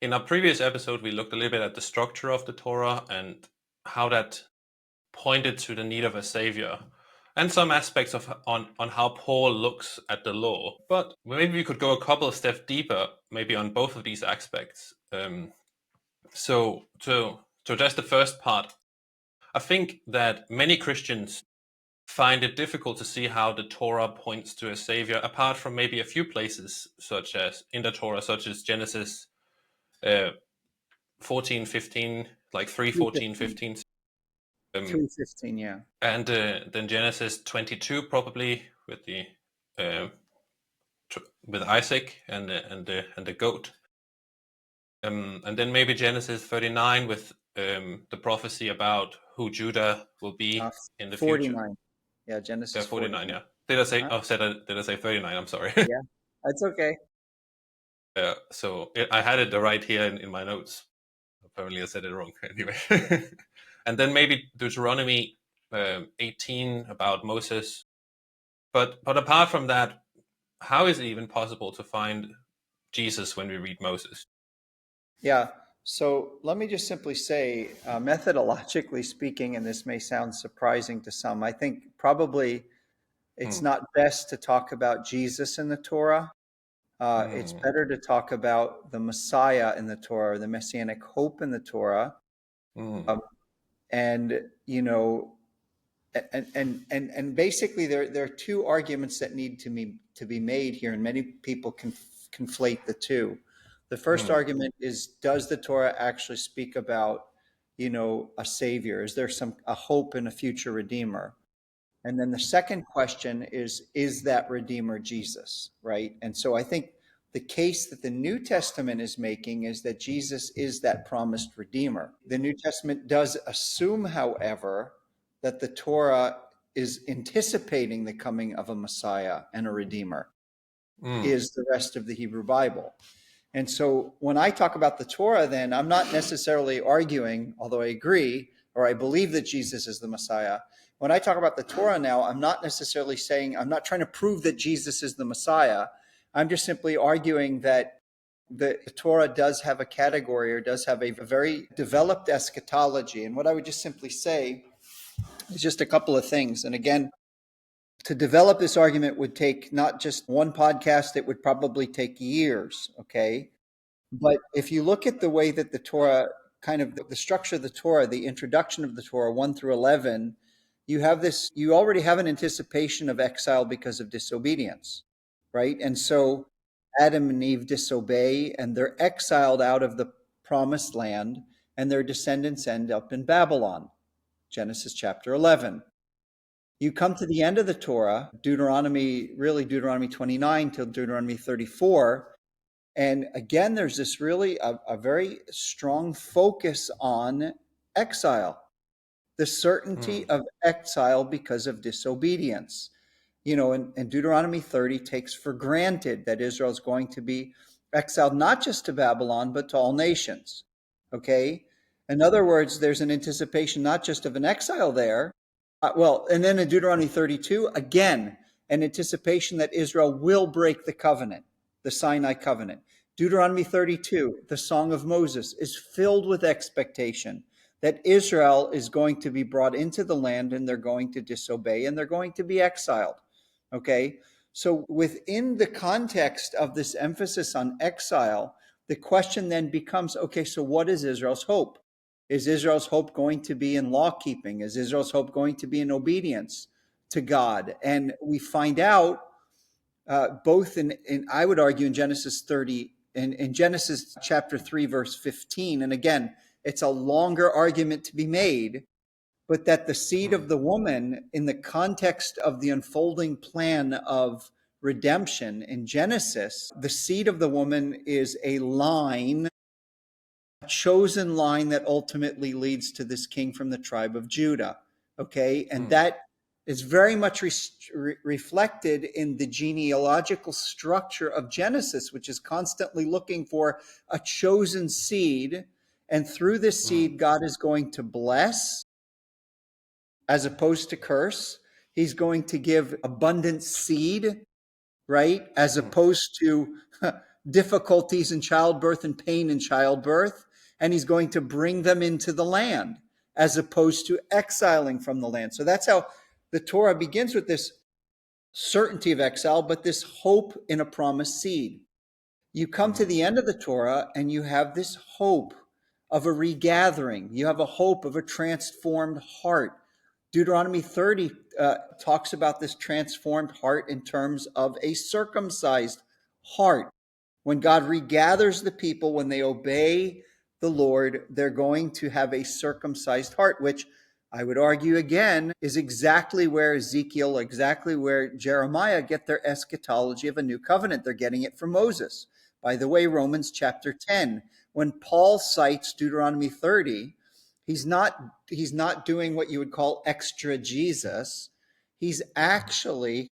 In our previous episode, we looked a little bit at the structure of the Torah and how that pointed to the need of a savior, and some aspects of on how Paul looks at the law. But maybe we could go a couple of steps deeper, maybe on both of these aspects. So to address the first part, I think that many Christians find it difficult to see how the Torah points to a savior, apart from maybe a few places, such as in the Torah, such as Genesis 14, 15, like 3, 14, 3:15. 15, 3:15, yeah. and then Genesis 22 probably with the uh, with Isaac and the goat, and then maybe Genesis 39 with the prophecy about who Judah will be in the future. 49. Yeah, Yeah, Genesis 49. 49. Yeah. Did I say? Huh? Oh, did I say 39? I'm sorry. Yeah, that's okay. I had it right here in my notes. Apparently, I said it wrong anyway. And then maybe Deuteronomy 18 about Moses. But apart from that, how is it even possible to find Jesus when we read Moses? Yeah. So let me just simply say, methodologically speaking, and this may sound surprising to some, I think probably it's Hmm. not best to talk about Jesus in the Torah. It's Hmm. better to talk about the Messiah in the Torah, or the Messianic hope in the Torah. Hmm. Um, and, you know, and basically there are two arguments that need to be made here, and many people conflate the two. The first Hmm. argument is, does the Torah actually speak about, a savior? Is there a hope in a future redeemer? And then the second question is that redeemer Jesus, right? And so I think the case that the New Testament is making is that Jesus is that promised redeemer. The New Testament does assume, however, that the Torah is anticipating the coming of a Messiah and a redeemer, Hmm. is the rest of the Hebrew Bible. And so when I talk about the Torah, then I'm not necessarily arguing, although I agree or I believe that Jesus is the Messiah. When I talk about the Torah now, I'm not necessarily saying, I'm not trying to prove that Jesus is the Messiah. I'm just simply arguing that the Torah does have a category, or does have a very developed eschatology. And what I would just simply say is just a couple of things. And again, to develop this argument would take not just one podcast, it would probably take years, okay? But if you look at the way that the Torah, kind of the structure of the Torah, the introduction of the Torah, 1 through 11, you already have an anticipation of exile because of disobedience, right? And so Adam and Eve disobey, and they're exiled out of the promised land, and their descendants end up in Babylon, Genesis chapter 11. You come to the end of the Torah, Deuteronomy 29 till Deuteronomy 34, and again, there's this really a very strong focus on exile, the Hmm. certainty of exile because of disobedience. And Deuteronomy 30 takes for granted that Israel is going to be exiled not just to Babylon, but to all nations. Okay? In other words, there's an anticipation not just of an exile there, and then in Deuteronomy 32, again, an anticipation that Israel will break the covenant, the Sinai covenant. Deuteronomy 32, the Song of Moses, is filled with expectation that Israel is going to be brought into the land, and they're going to disobey, and they're going to be exiled. Okay? So within the context of this emphasis on exile, the question then becomes, okay, so what is Israel's hope? Is Israel's hope going to be in law keeping? Is Israel's hope going to be in obedience to God? And we find out both in, I would argue, in Genesis 30, in Genesis chapter 3, verse 15. And again, it's a longer argument to be made, but that the seed Hmm. of the woman, in the context of the unfolding plan of redemption in Genesis, the seed of the woman is a line, a chosen line that ultimately leads to this king from the tribe of Judah. Okay. And Hmm. that is very much reflected in the genealogical structure of Genesis, which is constantly looking for a chosen seed. And through this Hmm. seed, God is going to bless as opposed to curse. He's going to give abundant seed, right? As Hmm. opposed to difficulties in childbirth and pain in childbirth, and he's going to bring them into the land as opposed to exiling from the land. So that's how the Torah begins, with this certainty of exile, but this hope in a promised seed. You come to the end of the Torah and you have this hope of a regathering. You have a hope of a transformed heart. Deuteronomy 30 talks about this transformed heart in terms of a circumcised heart. When God regathers the people, when they obey the Lord, they're going to have a circumcised heart, which I would argue again is exactly where Ezekiel, exactly where Jeremiah get their eschatology of a new covenant. They're getting it from Moses. By the way, Romans chapter 10, when Paul cites Deuteronomy 30, he's not doing what you would call extra Jesus. He's understood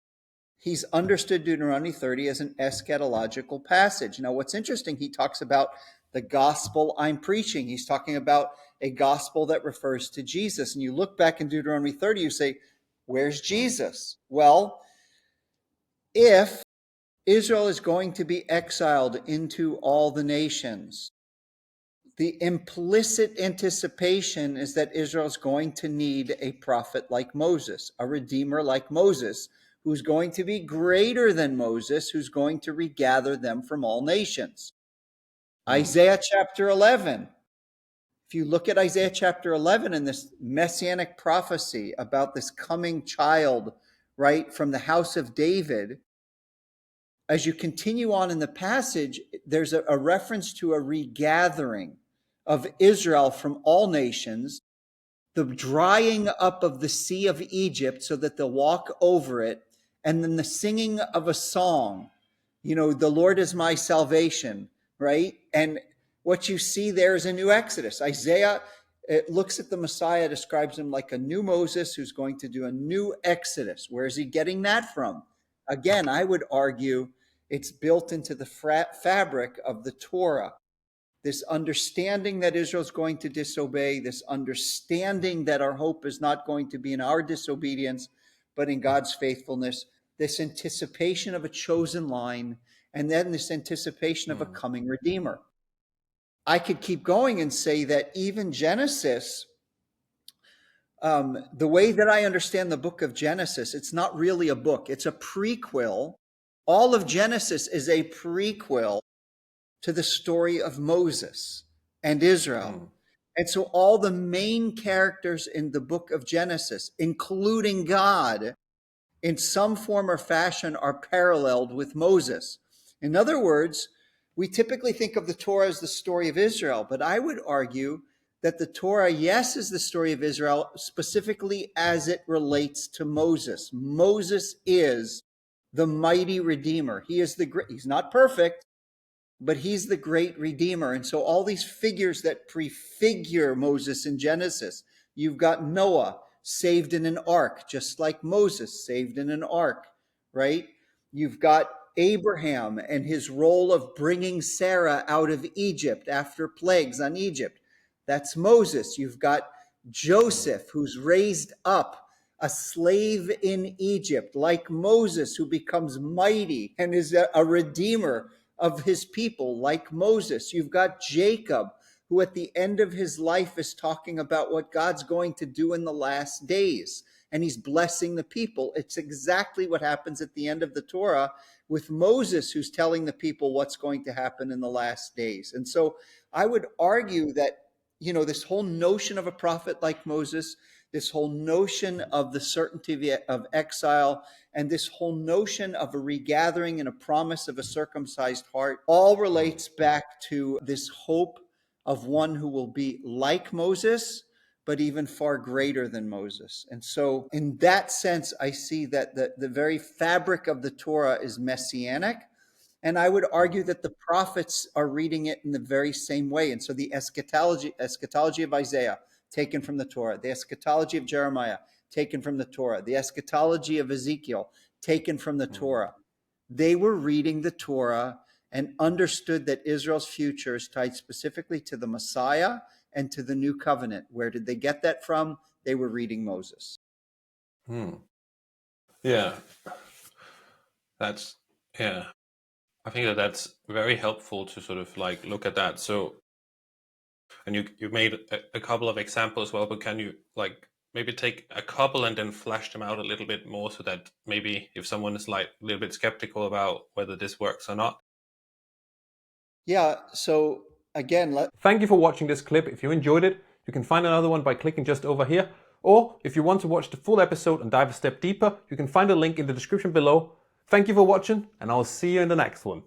Deuteronomy 30 as an eschatological passage. Now, what's interesting, he talks about the gospel I'm preaching. He's talking about a gospel that refers to Jesus. And you look back in Deuteronomy 30, you say, where's Jesus? Well, if Israel is going to be exiled into all the nations, the implicit anticipation is that Israel is going to need a prophet like Moses, a redeemer like Moses, who's going to be greater than Moses, who's going to regather them from all nations. Isaiah chapter 11. If you look at Isaiah chapter 11 and this messianic prophecy about this coming child, right, from the house of David, as you continue on in the passage, there's a reference to a regathering of Israel from all nations, the drying up of the sea of Egypt so that they'll walk over it, and then the singing of a song, the Lord is my salvation, right? And what you see there is a new Exodus. Isaiah looks at the Messiah, describes him like a new Moses who's going to do a new Exodus. Where is he getting that from? Again, I would argue it's built into the fabric of the Torah. This understanding that Israel's going to disobey, this understanding that our hope is not going to be in our disobedience, but in God's faithfulness, this anticipation of a chosen line, and then this anticipation of a coming Redeemer. I could keep going and say that even Genesis, the way that I understand the book of Genesis, it's not really a book, it's a prequel. All of Genesis is a prequel to the story of Moses and Israel. And so all the main characters in the book of Genesis, including God, in some form or fashion are paralleled with Moses. In other words, we typically think of the Torah as the story of Israel, but I would argue that the Torah, yes, is the story of Israel, specifically as it relates to Moses. Moses is the mighty Redeemer. He's not perfect, but he's the great Redeemer. And so all these figures that prefigure Moses in Genesis, you've got Noah saved in an ark, just like Moses saved in an ark, right? You've got Abraham and his role of bringing Sarah out of Egypt after plagues on Egypt. That's Moses. You've got Joseph, who's raised up a slave in Egypt, like Moses, who becomes mighty and is a redeemer of his people, like Moses. You've got Jacob, who at the end of his life is talking about what God's going to do in the last days, and he's blessing the people. It's exactly what happens at the end of the Torah with Moses, who's telling the people what's going to happen in the last days. And so I would argue that, this whole notion of a prophet like Moses, this whole notion of the certainty of exile, and this whole notion of a regathering and a promise of a circumcised heart all relates back to this hope of one who will be like Moses, but even far greater than Moses. And so in that sense, I see that the very fabric of the Torah is messianic. And I would argue that the prophets are reading it in the very same way. And so the eschatology of Isaiah, taken from the Torah, the eschatology of Jeremiah, taken from the Torah, the eschatology of Ezekiel, taken from the Torah. They were reading the Torah and understood that Israel's future is tied specifically to the Messiah and to the new covenant. Where did they get that from? They were reading Moses. Yeah. That's, yeah. I think that that's very helpful to sort of like look at that. So, and you made a couple of examples as well, but can you like maybe take a couple and then flesh them out a little bit more so that maybe if someone is like a little bit skeptical about whether this works or not? Yeah. So again, Thank you for watching this clip. If you enjoyed it, you can find another one by clicking just over here. Or if you want to watch the full episode and dive a step deeper, you can find a link in the description below. Thank you for watching, and I'll see you in the next one.